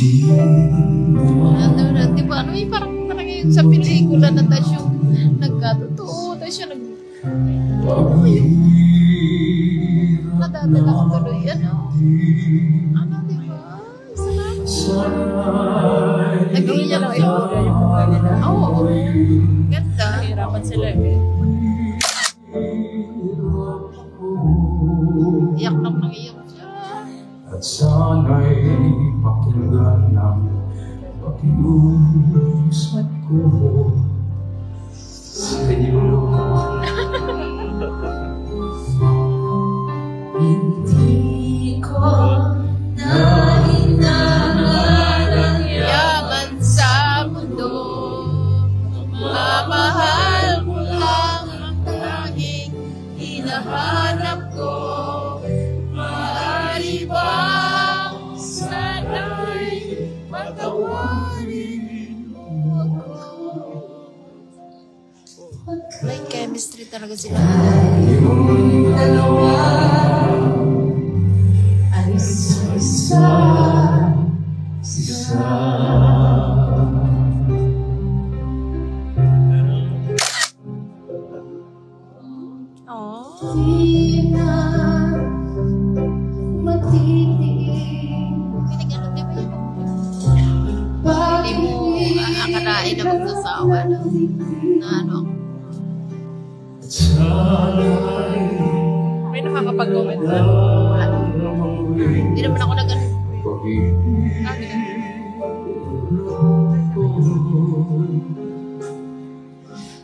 Di ba, ano parang yung sa pelikula na tayo yung nagkatotoo, tayo siya ano yung nadadala ko tuloy, ano, di ba? Salamat. Nagawin niya lang yung mga nila. Oo, ganda. Nahirapan sila eh. Iyak lang nang iyak siya. At sana'y pakinggan ng pakiusap ko sa iyo. Hindi ko na hinahanap ang yaman sa mundo. Mamahal ko lang ang tanging hinahanap ko. Maaari bang sana'y patawarin mo ako? May chemistry talaga sila. Yung dalawa ay isa. Di na matitigil. Pinag-ano, di ba yun? Hindi mo akalain na magsasawa na ano. May nakakapag-comment na. Hindi naman ako nag-ano.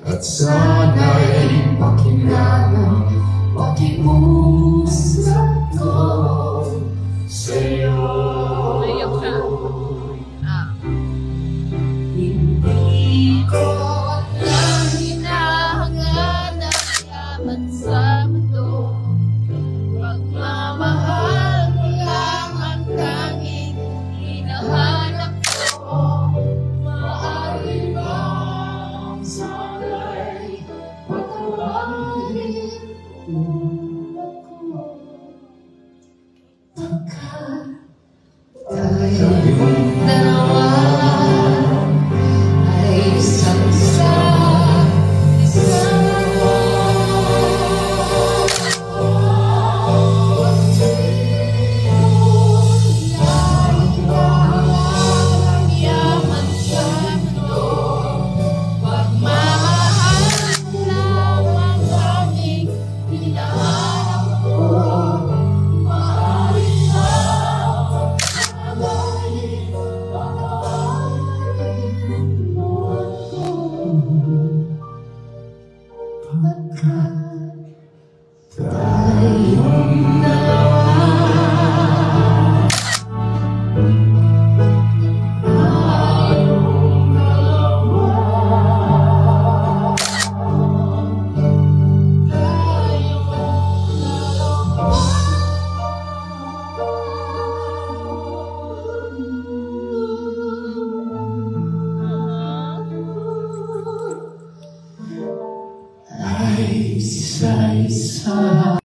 At sana'y pakinggan ang pakiusap ko sa'yo. Naiyak siya. Hindi ko Ang hinahangan ang yaman sa mundo. Pagmamahal ko lang ang tanging hinahanap ko. Maaari bang sana'y patawarin mo ako? Pagkat tayong dalawa ay isang isa. isa-isa.